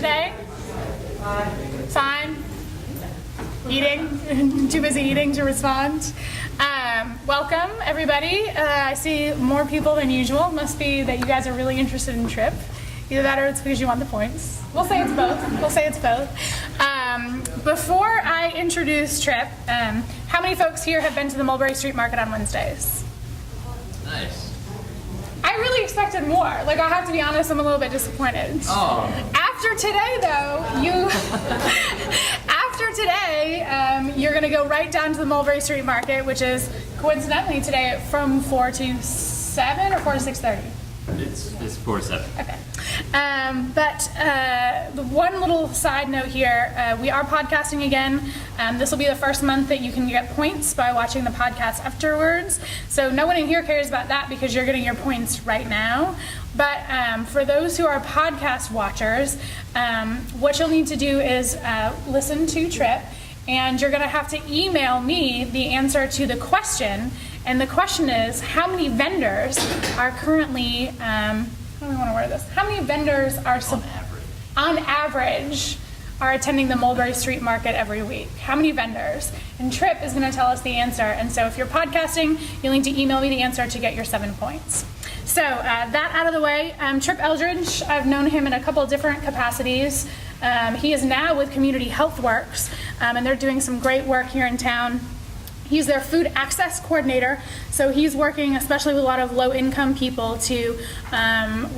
today? Fine. Eating? Too busy eating to respond? Welcome, everybody. I see more people than usual. Must be that you guys are really interested in Trip. Either that or it's because you want the points. We'll say it's both. Before I introduce Trip, how many folks here have been to the Mulberry Street Market on Wednesdays? Nice. I really expected more. Like, I'll have to be honest, I'm a little bit disappointed. Oh. After today, though, you're going to go right down to the Mulberry Street Market, which is coincidentally today from 4 to 7 or 4 to 6:30. It's 4 to 7. Okay. But the one little side note here, we are podcasting again. This will be the first month that you can get points by watching the podcast afterwards. So no one in here cares about that because you're getting your points right now. But for those who are podcast watchers, what you'll need to do is listen to Trip, and you're going to have to email me the answer to the question. And the question is, how many vendors are currently, how do we want to word this? How many vendors are on average are attending the Mulberry Street Market every week? How many vendors? And Trip is going to tell us the answer. And so if you're podcasting, you'll need to email me the answer to get your 7 points. So that out of the way, Trip Eldridge, I've known him in a couple of different capacities. He is now with Community Health Works, and they're doing some great work here in town. He's their food access coordinator, so he's working especially with a lot of low-income people to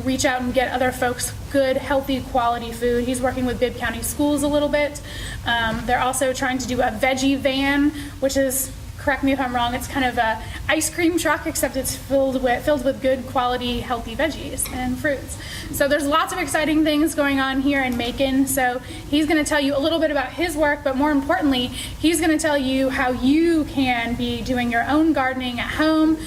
reach out and get other folks good, healthy, quality food. He's working with Bibb County Schools a little bit. They're also trying to do a veggie van, which is, correct me if I'm wrong, it's kind of a ice cream truck, except it's filled with good quality, healthy veggies and fruits. So there's lots of exciting things going on here in Macon. So he's going to tell you a little bit about his work, but more importantly, he's going to tell you how you can be doing your own gardening at home.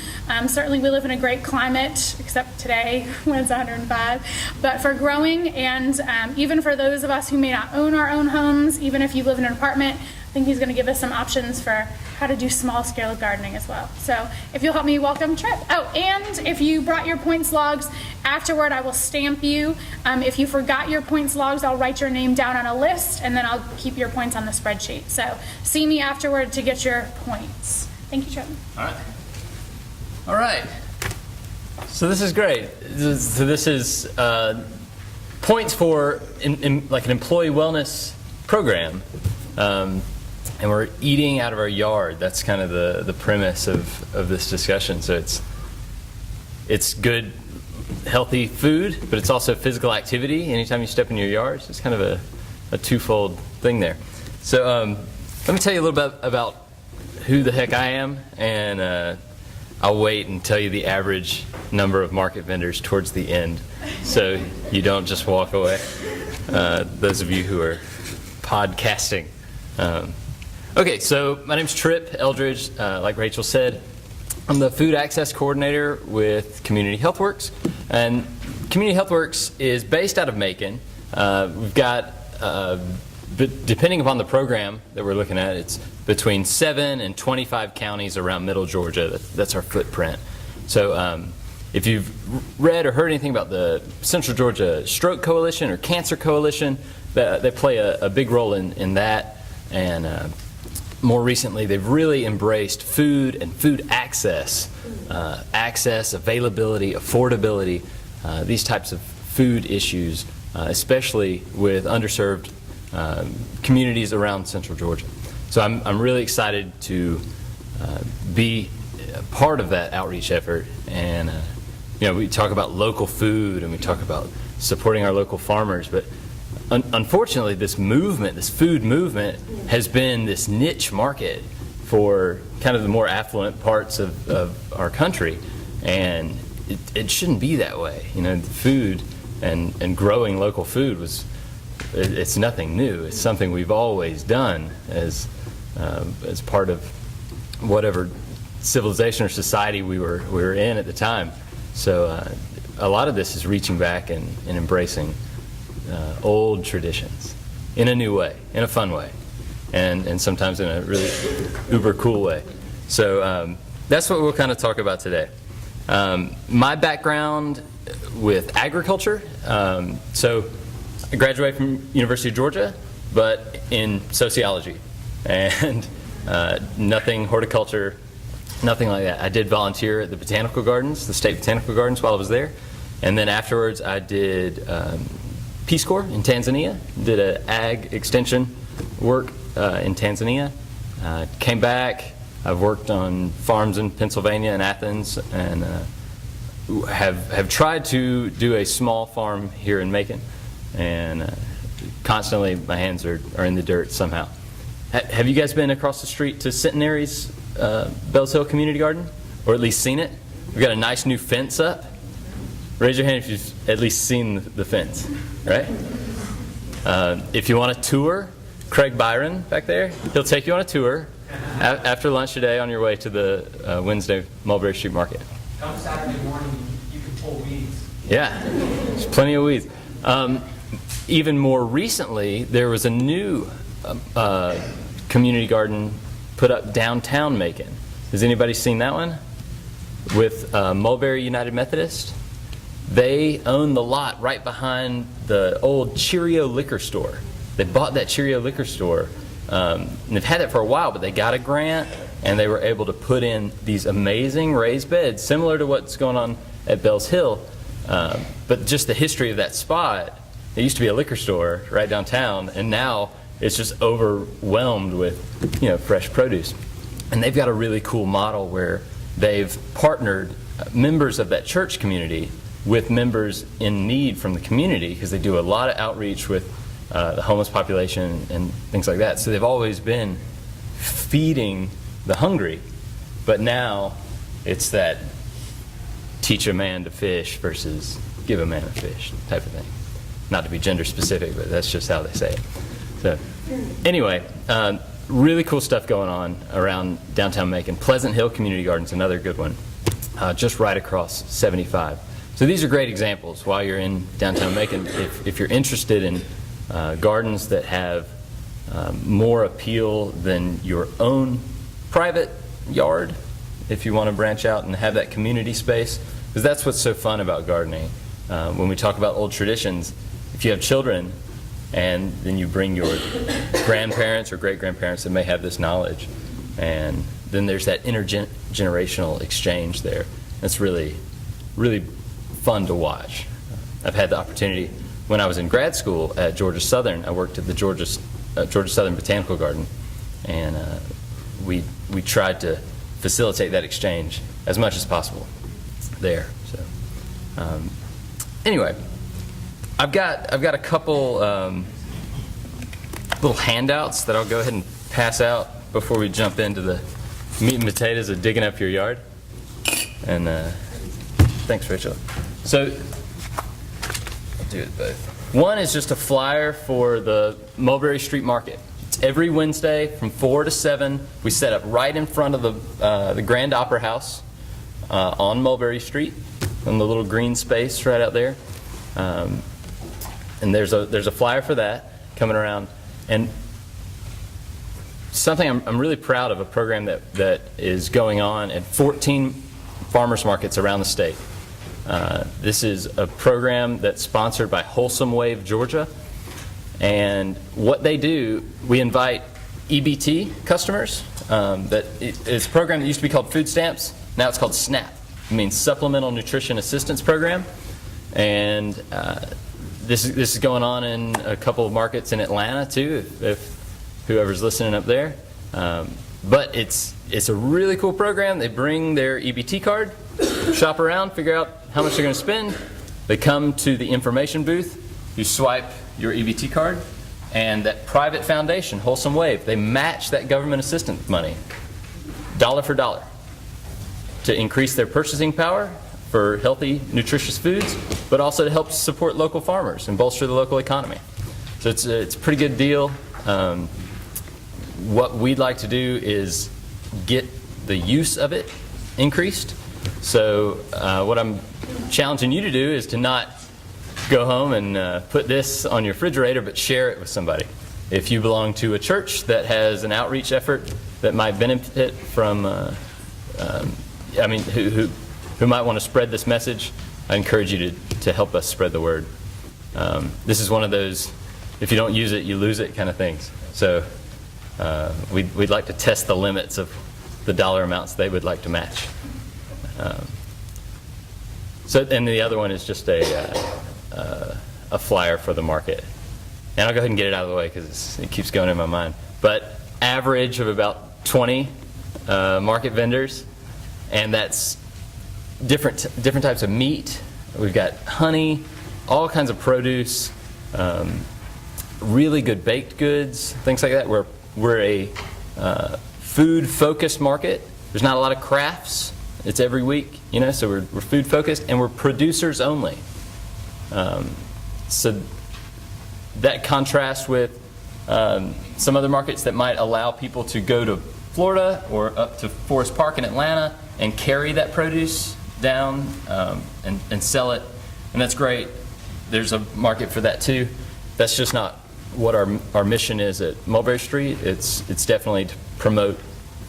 Certainly we live in a great climate, except today when it's 105, but for growing, and even for those of us who may not own our own homes, even if you live in an apartment, I think he's going to give us some options for how to do small-scale gardening as well. So if you'll help me welcome Trip. Oh, and if you brought your points logs, afterward I will stamp you. If you forgot your points logs, I'll write your name down on a list, and then I'll keep your points on the spreadsheet. So see me afterward to get your points. Thank you, Trip. All right. So this is great. So this is points for like an employee wellness program. And we're eating out of our yard. That's kind of the premise of this discussion. So it's good, healthy food, but it's also physical activity. Anytime you step in your yard, so it's kind of a twofold thing there. So let me tell you a little bit about who the heck I am, and I'll wait and tell you the average number of market vendors towards the end, so you don't just walk away. Those of you who are podcasting. Okay, so my name's Trip Eldridge. Like Rachel said, I'm the food access coordinator with Community Health Works, and Community Health Works is based out of Macon. We've got, depending upon the program that we're looking at, it's between 7 and 25 counties around Middle Georgia. That's our footprint. So if you've read or heard anything about the Central Georgia Stroke Coalition or Cancer Coalition, they play a big role in that. And more recently, they've really embraced food and food access, availability, affordability, these types of food issues, especially with underserved communities around Central Georgia. So I'm really excited to be a part of that outreach effort. And we talk about local food and we talk about supporting our local farmers, but unfortunately, this food movement, has been this niche market for kind of the more affluent parts of our country, and it shouldn't be that way. Food and growing local food it's nothing new. It's something we've always done as part of whatever civilization or society we were in at the time. So a lot of this is reaching back and embracing old traditions in a new way, in a fun way, and sometimes in a really uber cool way. So that's what we'll kind of talk about today. My background with agriculture, so I graduated from University of Georgia, but in sociology, and nothing horticulture, nothing like that. I did volunteer at the botanical gardens, the state botanical gardens, while I was there, and then afterwards I did Peace Corps in Tanzania, did an ag extension work in Tanzania, came back. I've worked on farms in Pennsylvania and Athens, and have tried to do a small farm here in Macon, and constantly my hands are in the dirt somehow. Have you guys been across the street to Centenary's Bells Hill Community Garden, or at least seen it? We've got a nice new fence up. Raise your hand if you've at least seen the fence, right? If you want a tour, Craig Byron back there, he'll take you on a tour after lunch today on your way to the Wednesday Mulberry Street Market. Come Saturday morning, you can pull weeds. Yeah, there's plenty of weeds. Even more recently, there was a new community garden put up downtown Macon. Has anybody seen that one? With Mulberry United Methodist. They own the lot right behind the old Cheerio liquor store. They bought that Cheerio liquor store. And they've had it for a while, but they got a grant, and they were able to put in these amazing raised beds, similar to what's going on at Bells Hill. But just the history of that spot, it used to be a liquor store right downtown, and now it's just overwhelmed with, fresh produce. And they've got a really cool model where they've partnered members of that church community with members in need from the community, because they do a lot of outreach with the homeless population and things like that. So they've always been feeding the hungry, but now it's that teach a man to fish versus give a man a fish type of thing. Not to be gender specific, but that's just how they say it. So anyway, really cool stuff going on around downtown Macon. Pleasant Hill Community Garden's another good one, just right across 75. So these are great examples while you're in downtown Macon. If you're interested in gardens that have more appeal than your own private yard, if you want to branch out and have that community space, because that's what's so fun about gardening. When we talk about old traditions, if you have children and then you bring your grandparents or great-grandparents that may have this knowledge, and then there's that intergenerational exchange there. That's really, really fun to watch. I've had the opportunity when I was in grad school at Georgia Southern. I worked at the Georgia Southern Botanical Garden, and we tried to facilitate that exchange as much as possible there. So anyway, I've got a couple little handouts that I'll go ahead and pass out before we jump into the meat and potatoes of digging up your yard. And thanks, Rachel. So I'll do it both. One is just a flyer for the Mulberry Street Market. It's every Wednesday from 4 to 7. We set up right in front of the Grand Opera House on Mulberry Street, in the little green space right out there. And there's a flyer for that coming around. And something I'm really proud of, a program that is going on at 14 farmers markets around the state. This is a program that's sponsored by Wholesome Wave Georgia, and what they do, we invite EBT customers. It's a program that used to be called Food Stamps. Now it's called SNAP. It means Supplemental Nutrition Assistance Program, and this is going on in a couple of markets in Atlanta too, if whoever's listening up there. But it's a really cool program. They bring their EBT card, shop around, figure out how much they're going to spend. They come to the information booth. You swipe your EBT card, and that private foundation, Wholesome Wave, they match that government assistance money, dollar for dollar, to increase their purchasing power for healthy, nutritious foods, but also to help support local farmers and bolster the local economy. So it's a pretty good deal. What we'd like to do is get the use of it increased. So what I'm challenging you to do is to not go home and put this on your refrigerator, but share it with somebody. If you belong to a church that has an outreach effort that might benefit from, who might want to spread this message, I encourage you to help us spread the word. This is one of those, if you don't use it, you lose it kind of things. So we'd like to test the limits of the dollar amounts they would like to match. And the other one is just a flyer for the market. And I'll go ahead and get it out of the way because it keeps going in my mind. But average of about 20 market vendors, and that's different types of meat. We've got honey, all kinds of produce, really good baked goods, things like that. We're a food-focused market. There's not a lot of crafts. It's every week, so we're food-focused, and we're producers only. So that contrasts with some other markets that might allow people to go to Florida or up to Forest Park in Atlanta and carry that produce down and sell it. And that's great. There's a market for that too. That's just not what our mission is at Mulberry Street. It's definitely to promote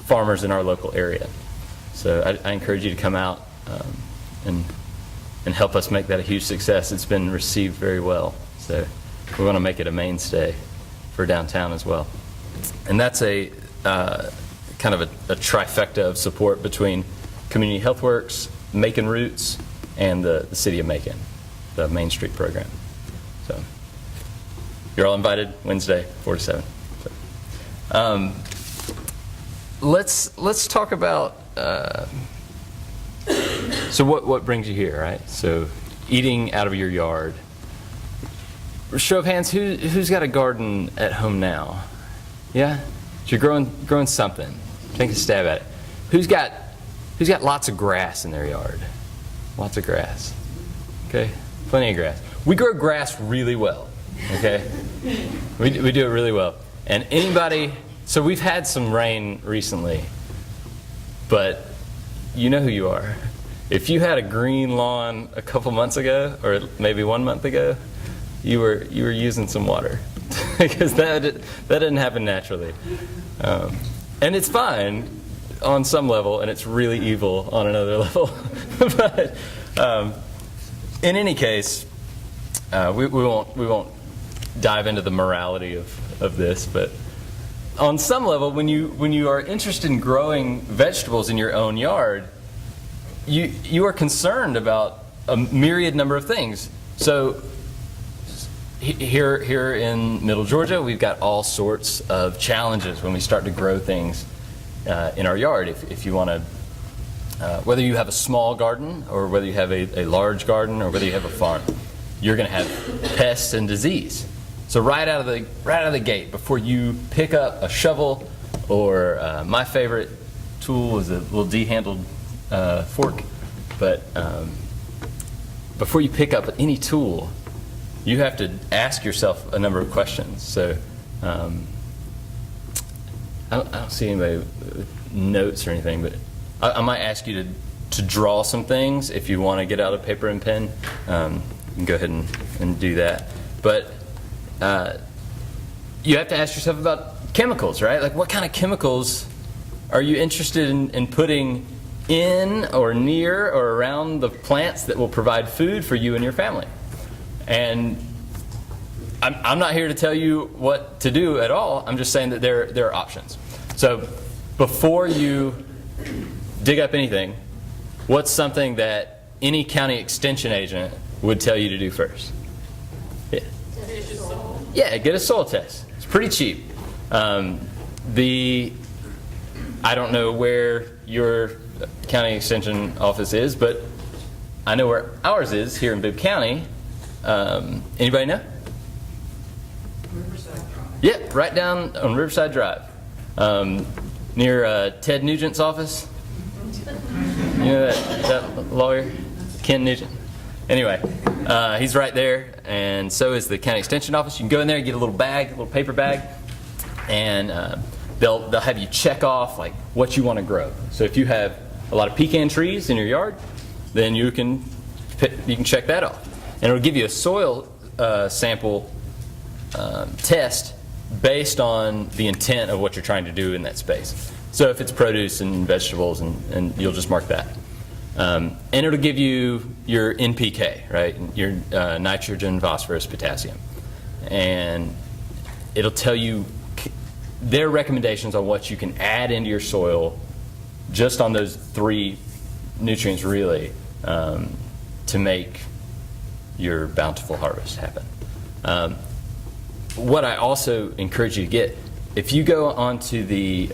farmers in our local area. So I encourage you to come out and help us make that a huge success. It's been received very well. So we want to make it a mainstay for downtown as well. And that's a kind of a trifecta of support between Community Health Works, Macon Roots, and the City of Macon, the Main Street program. So you're all invited Wednesday, 4 to 7. So, let's talk about. So what brings you here, right? So eating out of your yard. Show of hands, who's got a garden at home now? Yeah? So you're growing something. Take a stab at it. Who's got lots of grass in their yard? Lots of grass. Okay? Plenty of grass. We grow grass really well. Okay? We do it really well. And so we've had some rain recently, but you know who you are. If you had a green lawn a couple months ago, or maybe 1 month ago, you were using some water because that didn't happen naturally, and it's fine on some level, and it's really evil on another level. But in any case, we won't dive into the morality of this, but on some level, when you are interested in growing vegetables in your own yard, you are concerned about a myriad number of things. So here in Middle Georgia, we've got all sorts of challenges when we start to grow things in our yard. If you want to, whether you have a small garden or whether you have a large garden or whether you have a farm, you're going to have pests and disease. So right out of the gate, before you pick up a shovel, or my favorite tool is a little D-handled fork, but before you pick up any tool, you have to ask yourself a number of questions. So I don't see anybody with notes or anything, but I might ask you to draw some things. If you want to get out a paper and pen, you can go ahead and do that. But you have to ask yourself about chemicals, right? Like, what kind of chemicals are you interested in putting in or near or around the plants that will provide food for you and your family? And I'm not here to tell you what to do at all. I'm just saying that there are options. So before you dig up anything, what's something that any county extension agent would tell you to do first? Yeah, get a soil test. It's pretty cheap. I don't know where your county extension office is, but I know where ours is here in Bibb County. Anybody know? Riverside Drive. Yeah, right down on Riverside Drive, near Ted Nugent's office. You know that lawyer, Ken Nugent. Anyway, he's right there, and so is the county extension office. You can go in there and get a little paper bag, and they'll have you check off like what you want to grow. So if you have a lot of pecan trees in your yard, then you can check that off, and it'll give you a soil sample test based on the intent of what you're trying to do in that space. So if it's produce and vegetables, and you'll just mark that. And it'll give you your NPK, right? Your nitrogen, phosphorus, potassium. And it'll tell you their recommendations on what you can add into your soil just on those 3 nutrients really to make your bountiful harvest happen. What I also encourage you to get, if you go onto the,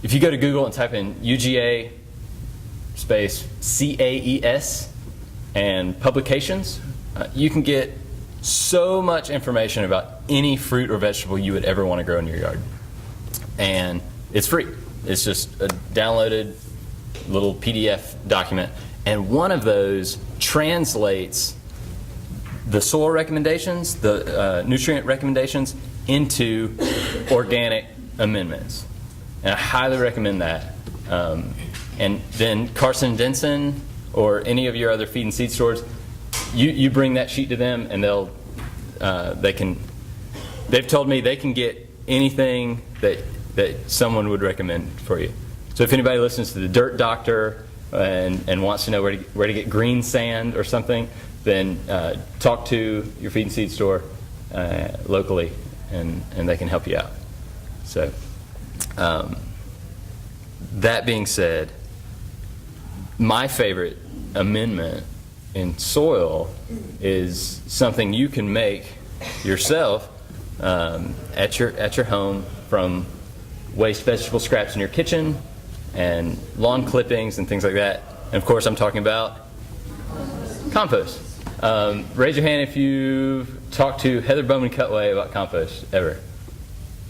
if you go to Google and type in UGA space CAES and publications, you can get so much information about any fruit or vegetable you would ever want to grow in your yard. And it's free. It's just a downloaded little PDF document. And one of those translates the soil recommendations, the nutrient recommendations, into organic amendments. And I highly recommend that. And then Carson Denson or any of your other feed and seed stores, you bring that sheet to them, and they've told me they can get anything that someone would recommend for you. So if anybody listens to the Dirt Doctor and wants to know where to get green sand or something, then talk to your feed and seed store locally, and they can help you out. So that being said, my favorite amendment in soil is something you can make yourself at your home from waste vegetable scraps in your kitchen and lawn clippings and things like that. And of course, I'm talking about compost. Raise your hand if you've talked to Heather Bowman Cutway about compost ever.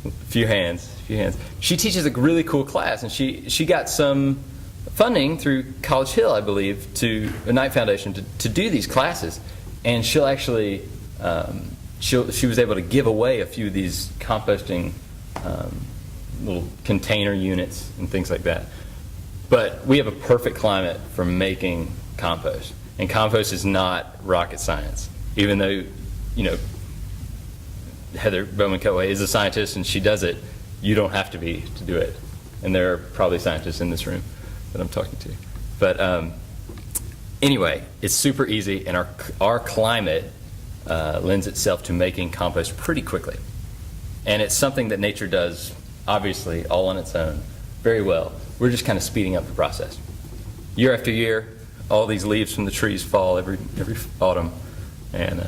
A few hands. She teaches a really cool class, and she got some funding through College Hill, I believe, to the Knight Foundation to do these classes. And she'll actually, she was able to give away a few of these composting little container units and things like that. But we have a perfect climate for making compost. And compost is not rocket science. Even though, Heather Bowman Cutway is a scientist and she does it, you don't have to be to do it. And there are probably scientists in this room that I'm talking to. But anyway, it's super easy, and our climate lends itself to making compost pretty quickly. And it's something that nature does, obviously, all on its own, very well. We're just kind of speeding up the process. Year after year, all these leaves from the trees fall every autumn, and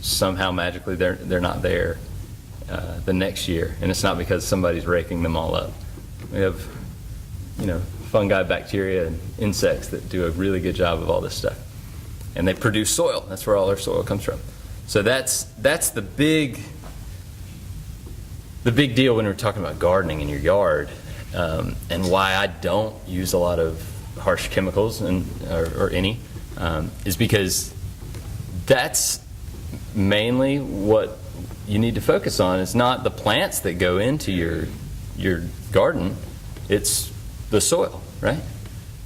somehow magically they're not there the next year. And it's not because somebody's raking them all up. We have, fungi, bacteria, and insects that do a really good job of all this stuff. And they produce soil. That's where all our soil comes from. So that's the big deal when we're talking about gardening in your yard, and why I don't use a lot of harsh chemicals or any, is because that's mainly what you need to focus on. It's not the plants that go into your garden, it's the soil, right?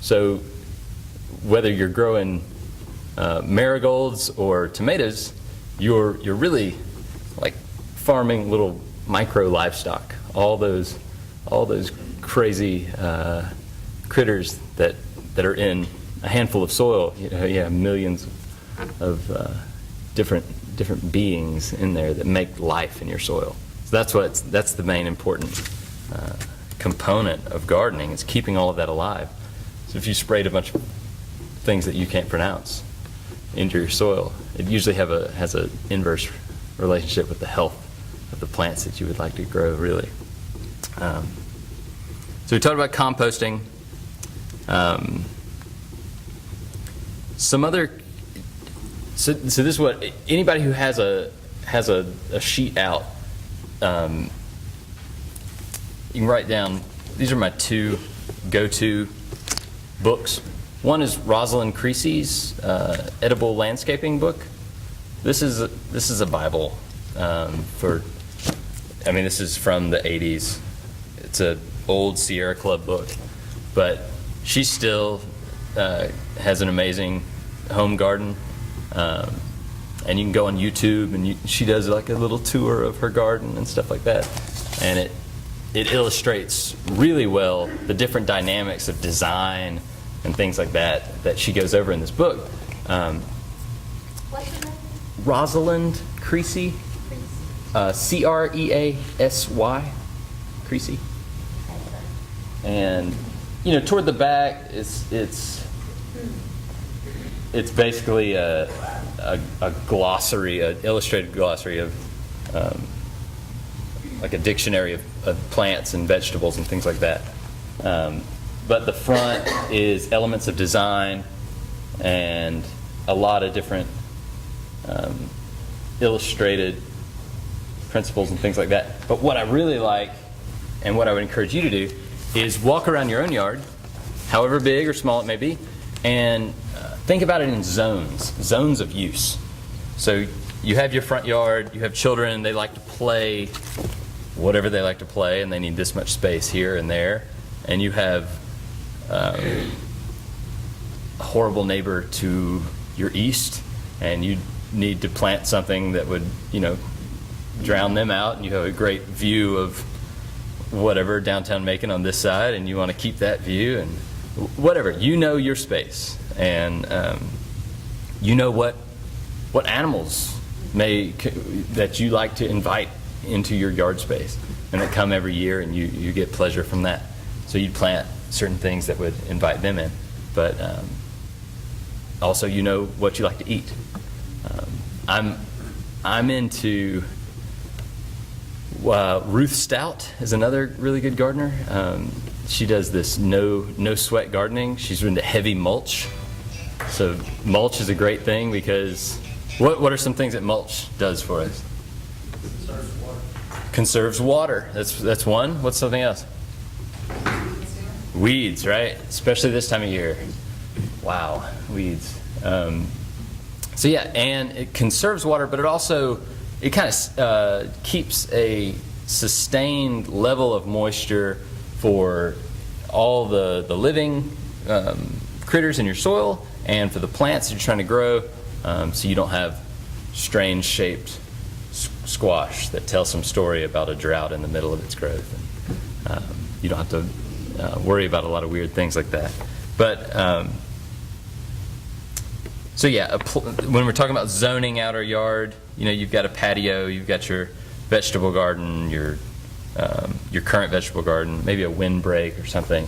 So whether you're growing marigolds or tomatoes, you're really like farming little micro livestock, all those crazy critters that are in a handful of soil. You have millions of different beings in there that make life in your soil. So that's the main important component of gardening, is keeping all of that alive. So if you sprayed a bunch of things that you can't pronounce into your soil, it usually has an inverse relationship with the health of the plants that you would like to grow, really. So we talked about composting. So this is what anybody who has a sheet out, you can write down. These are my 2 go-to books. One is Roselyn Chrissy's edible landscaping book. This is a Bible this is from the 80s. It's an old Sierra Club book, but she still has an amazing home garden. And you can go on YouTube, and she does like a little tour of her garden and stuff like that. And it illustrates really well the different dynamics of design and things like that she goes over in this book. What's her name? Rosalind Creasy, Creasy, Creasy. And toward the back, it's basically a glossary, an illustrated glossary of like a dictionary of plants and vegetables and things like that. But the front is elements of design and a lot of different illustrated principles and things like that. But what I really like, and what I would encourage you to do, is walk around your own yard, however big or small it may be, and think about it in zones of use. So you have your front yard, you have children, they like to play whatever they like to play, and they need this much space here and there. And you have a horrible neighbor to your east, and you need to plant something that would, drown them out, and you have a great view of whatever downtown Macon on this side, and you want to keep that view, and whatever. You know your space, and you know what animals that you like to invite into your yard space, and that come every year, and you get pleasure from that. So you plant certain things that would invite them in, but also what you like to eat. I'm into Ruth Stout is another really good gardener. She does this no sweat gardening. She's into heavy mulch. So mulch is a great thing because what are some things that mulch does for us? Conserves water. That's one. What's something else? Weeds, right? Especially this time of year. Wow, weeds. So yeah, and it conserves water, but it kind of keeps a sustained level of moisture for all the living critters in your soil and for the plants you're trying to grow, so you don't have strange shaped squash that tells some story about a drought in the middle of its growth. And, you don't have to worry about a lot of weird things like that. But so yeah, when we're talking about zoning out our yard, you've got a patio, you've got your vegetable garden, your current vegetable garden, maybe a windbreak or something.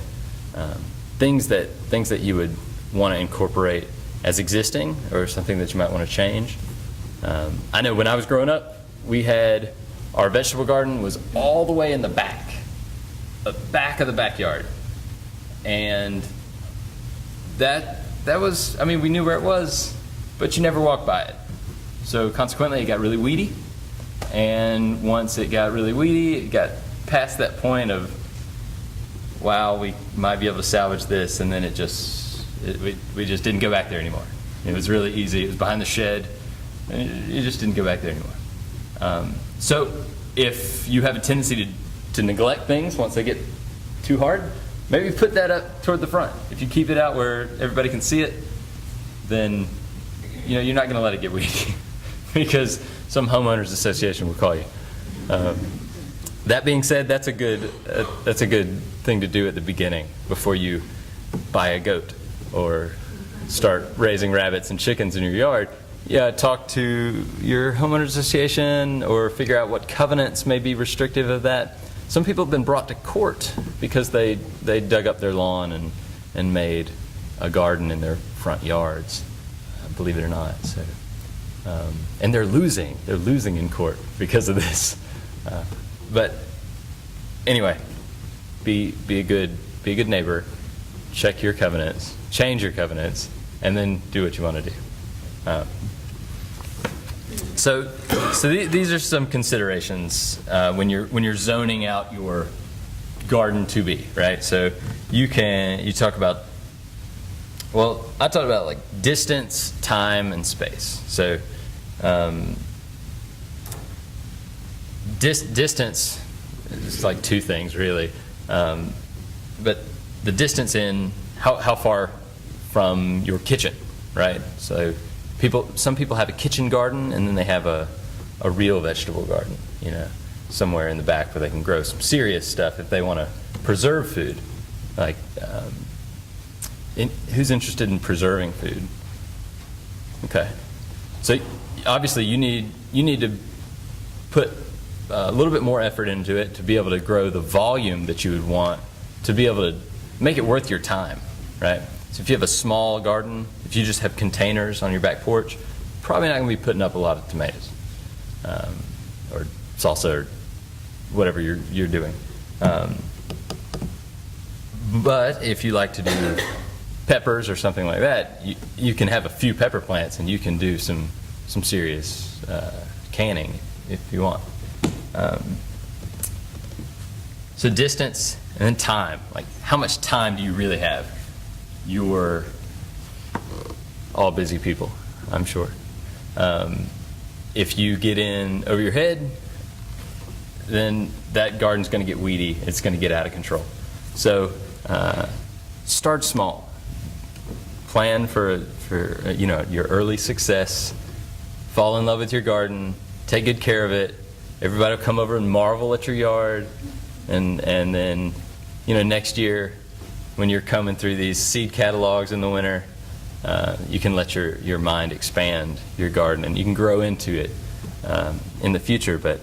Things that you would want to incorporate as existing, or something that you might want to change. I know when I was growing up, we had our vegetable garden was all the way in the back of the backyard, and that was, we knew where it was, but you never walked by it. So consequently, it got really weedy, and once it got really weedy, it got past that point of, wow, we might be able to salvage this, and then we just didn't go back there anymore. It was really easy. It was behind the shed, and you just didn't go back there anymore. So if you have a tendency to neglect things once they get too hard, maybe put that up toward the front. If you keep it out where everybody can see it, then you're not going to let it get weedy because some homeowners association will call you. That being said, that's a good thing to do at the beginning before you buy a goat or start raising rabbits and chickens in your yard. Yeah, talk to your homeowners association or figure out what covenants may be restrictive of that. Some people have been brought to court because they dug up their lawn and made a garden in their front yards, believe it or not. So, and they're losing in court because of this. But anyway, be a good neighbor. Check your covenants, change your covenants, and then do what you want to do. So these are some considerations when you're zoning out your garden to be, right? So you talk about, well, I talked about like distance, time, and space. So distance is like two things really, but the distance in how far from your kitchen, right? So some people have a kitchen garden, and then they have a real vegetable garden, somewhere in the back where they can grow some serious stuff if they want to preserve food, like who's interested in preserving food? Okay. So obviously you need to put a little bit more effort into it to be able to grow the volume that you would want to be able to make it worth your time, right? So if you have a small garden, if you just have containers on your back porch, probably not going to be putting up a lot of tomatoes or salsa or whatever you're doing. But if you like to do peppers or something like that, you can have a few pepper plants and you can do some serious canning if you want. So distance and then time. Like, how much time do you really have? You're all busy people, I'm sure. If you get in over your head, then that garden's going to get weedy. It's going to get out of control. So start small. Plan for your early success. Fall in love with your garden. Take good care of it. Everybody will come over and marvel at your yard, and then next year when you're coming through these seed catalogs in the winter, you can let your mind expand your garden and you can grow into it in the future. But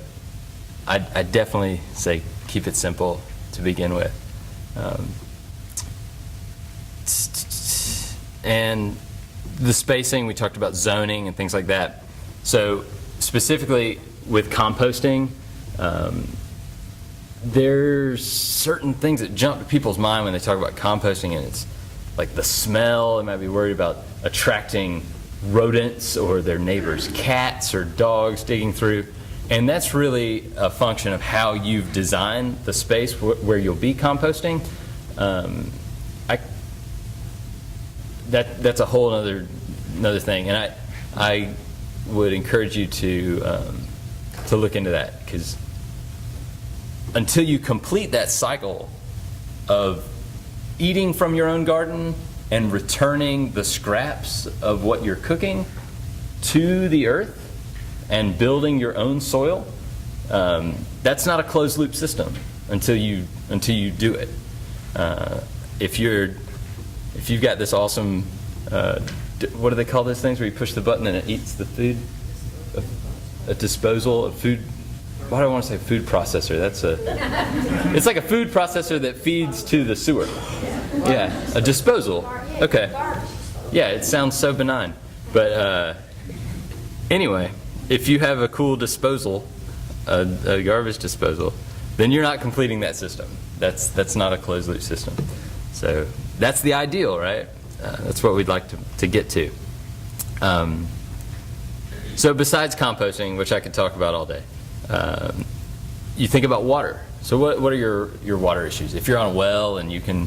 I definitely say keep it simple to begin with. And the spacing, we talked about zoning and things like that. So specifically with composting, there's certain things that jump to people's mind when they talk about composting, and it's like the smell. They might be worried about attracting rodents or their neighbors' cats or dogs digging through. And that's really a function of how you've designed the space where you'll be composting. That's a whole another thing, and I would encourage you to look into that, because until you complete that cycle of eating from your own garden and returning the scraps of what you're cooking to the earth and building your own soil, that's not a closed loop system until you do it. If you've got this awesome, what do they call those things where you push the button and it eats the food? A disposal of food. Why do I want to say food processor? It's like a food processor that feeds to the sewer. Yeah, a disposal. Okay. Yeah, it sounds so benign. But anyway, if you have a cool disposal, a garbage disposal, then you're not completing that system. That's not a closed loop system. So that's the ideal, right? That's what we'd like to get to. So besides composting, which I could talk about all day, you think about water. So what are your water issues? If you're on a well and you can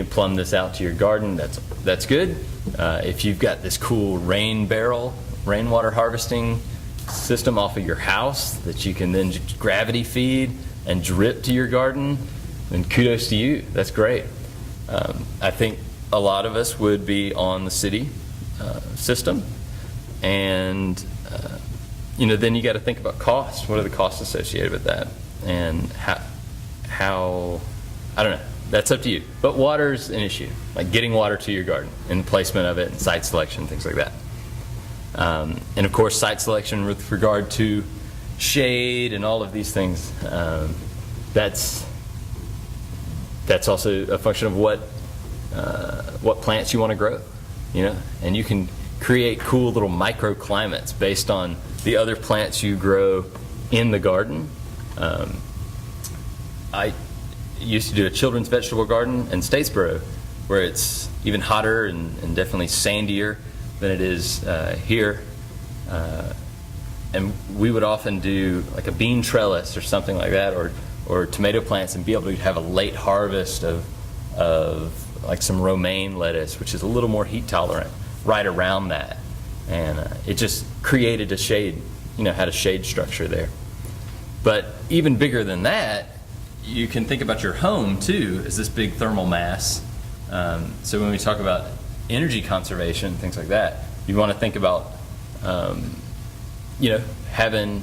plumb this out to your garden, that's good. If you've got this cool rainwater harvesting system off of your house that you can then just gravity feed and drip to your garden, then kudos to you. That's great. I think a lot of us would be on the city system, and then you got to think about cost. What are the costs associated with that, and how I don't know. That's up to you. But water's an issue, like getting water to your garden and placement of it and site selection, things like that. And of course, site selection with regard to shade and all of these things. That's also a function of what plants you want to grow, and you can create cool little microclimates based on the other plants you grow in the garden. I used to do a children's vegetable garden in Statesboro, where it's even hotter and definitely sandier than it is here. And we would often do like a bean trellis or something like that, or tomato plants, and be able to have a late harvest of like some romaine lettuce, which is a little more heat tolerant, right around that. And it just created a shade, had a shade structure there. But even bigger than that, you can think about your home too as this big thermal mass. So when we talk about energy conservation, things like that, you want to think about having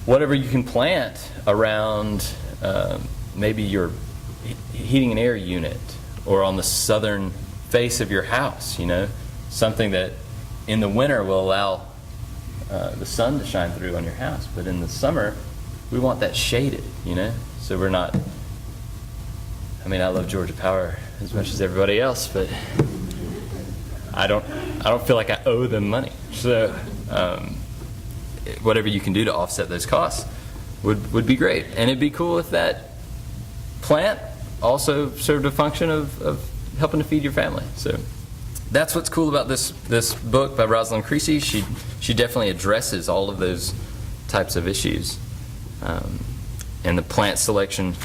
whatever you can plant around maybe your heating and air unit, or on the southern face of your house, something that in the winter will allow the sun to shine through on your house, but in the summer we want that shaded, so we're not. I mean, I love Georgia Power as much as everybody else, but I don't feel like I owe them money. So whatever you can do to offset those costs would be great. And it'd be cool if that plant also served a function of helping to feed your family. So that's what's cool about this book by Roselyn Chrissy. She definitely addresses all of those types of issues. And the plant selection,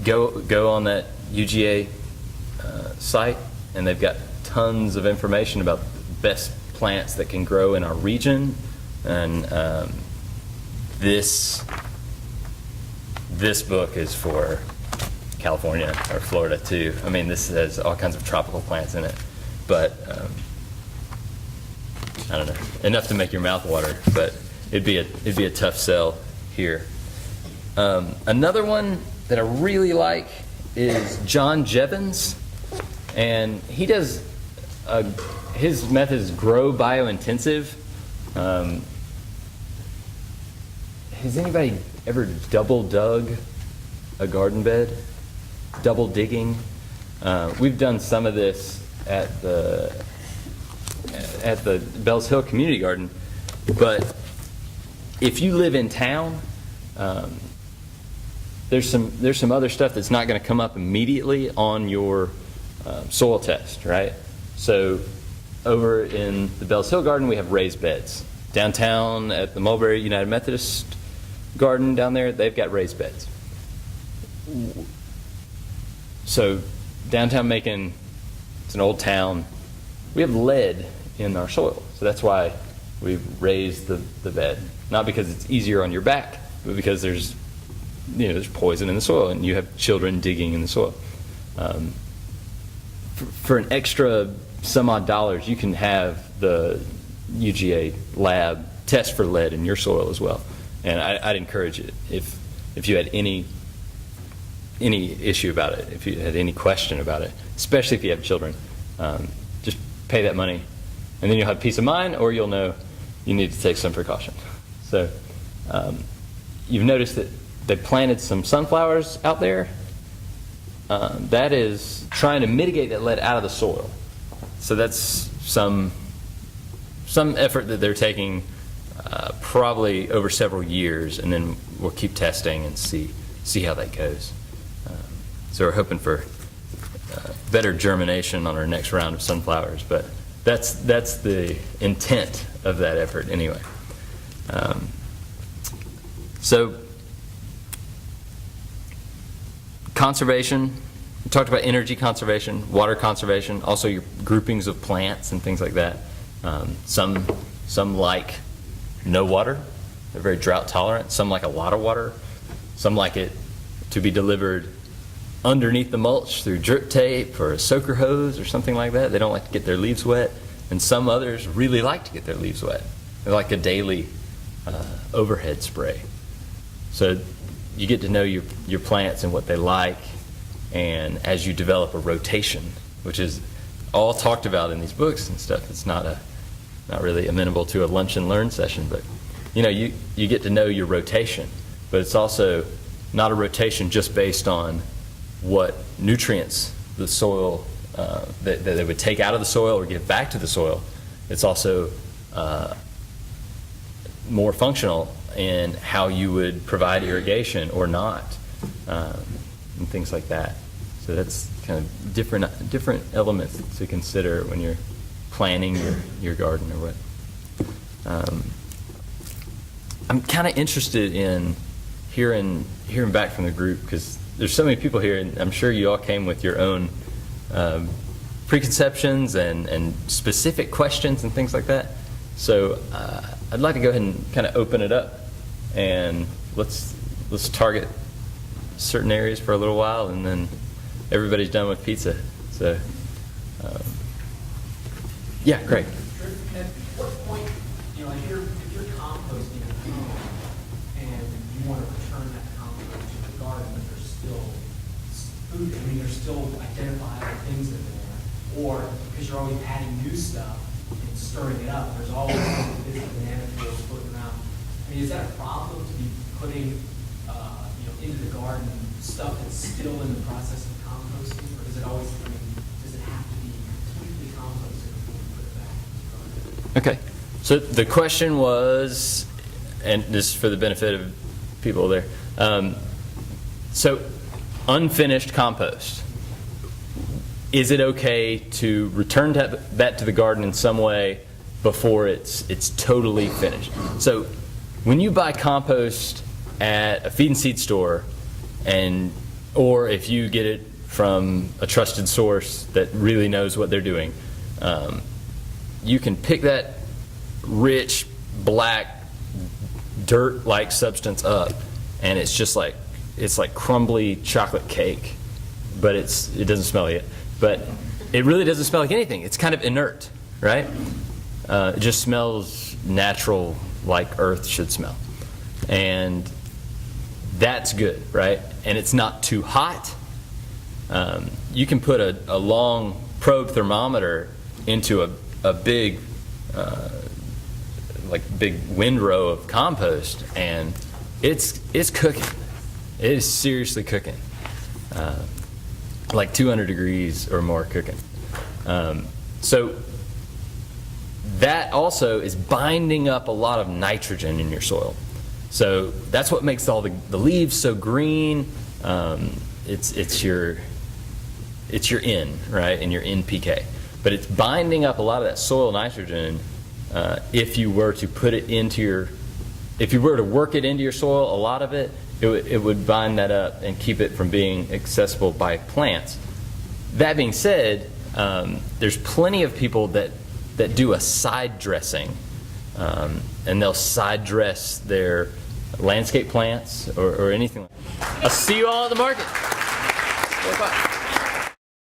go on that UGA site, and they've got tons of information about the best plants that can grow in our region. And this book is for California or Florida too. I mean, this has all kinds of tropical plants in it, but I don't know, enough to make your mouth water. But it'd be a tough sell here. Another one that I really like is John Jevons, and he does his method is grow biointensive. Has anybody ever double dug a garden bed? Double digging? We've done some of this at the Bells Hill Community Garden, but if you live in town, there's some other stuff that's not going to come up immediately on your soil test, right? So over in the Bells Hill Garden, we have raised beds. Downtown at the Mulberry United Methodist Garden down there, they've got raised beds. So downtown Macon, it's an old town. We have lead in our soil, so that's why we raised the bed. Not because it's easier on your back, but because there's poison in the soil, and you have children digging in the soil. For an extra some odd dollars, you can have the UGA lab test for lead in your soil as well. And I'd encourage it if you had any issue about it, if you had any question about it, especially if you have children. Just pay that money, and then you'll have peace of mind, or you'll know you need to take some precaution. So you've noticed that they planted some sunflowers out there. That is trying to mitigate that lead out of the soil. So that's some effort that they're taking, probably over several years, and then we'll keep testing and see how that goes. So we're hoping for better germination on our next round of sunflowers, but that's the intent of that effort anyway. So conservation, we talked about energy conservation, water conservation, also your groupings of plants and things like that. Some like no water, they're very drought tolerant. Some like a lot of water. Some like it to be delivered underneath the mulch through drip tape or a soaker hose or something like that. They don't like to get their leaves wet. And some others really like to get their leaves wet. They like a daily overhead spray. So you get to know your plants and what they like, and as you develop a rotation, which is all talked about in these books and stuff, it's not really amenable to a lunch and learn session, but you get to know your rotation. But it's also not a rotation just based on what nutrients the soil that they would take out of the soil or give back to the soil. It's also more functional in how you would provide irrigation or not, and things like that. So that's kind of different elements to consider when you're planning your garden or what. I'm kind of interested in hearing back from the group, because there's so many people here, and I'm sure you all came with your own preconceptions and specific questions and things like that. So I'd like to go ahead and kind of open it up, and let's target certain areas for a little while, and then everybody's done with pizza. So yeah, Craig. At what point, if you're composting at home and you want to return that compost to the garden, but there's still food, I mean, there's still identifiable things in there, or because you're always adding new stuff and stirring it up, there's always different banana peels floating around. I mean, is that a problem to be putting, into the garden stuff that's still in the process of composting, or does it always, I mean, does it have to be completely composted before you put it back in the garden? Okay, so the question was, and this is for the benefit of people there, so unfinished compost, is it okay to return that to the garden in some way before it's totally finished? So when you buy compost at a feed and seed store, or if you get it from a trusted source that really knows what they're doing, you can pick that rich, black, dirt-like substance up, and it's like crumbly chocolate cake, but it doesn't smell yet. But it really doesn't smell like anything. It's kind of inert, right? It just smells natural, like earth should smell. And that's good, right? And it's not too hot. You can put a long probe thermometer into a big, big windrow of compost, and it's cooking. It is seriously cooking. Like 200 degrees or more cooking. So that also is binding up a lot of nitrogen in your soil. So that's what makes all the leaves so green. It's your N, right, and your NPK. But it's binding up a lot of that soil nitrogen. If you were to put it if you were to work it into your soil, a lot of it would bind that up and keep it from being accessible by plants. That being said, there's plenty of people that do a side dressing, and they'll side dress their landscape plants or anything like that. I'll see you all at the market. 4 o'clock.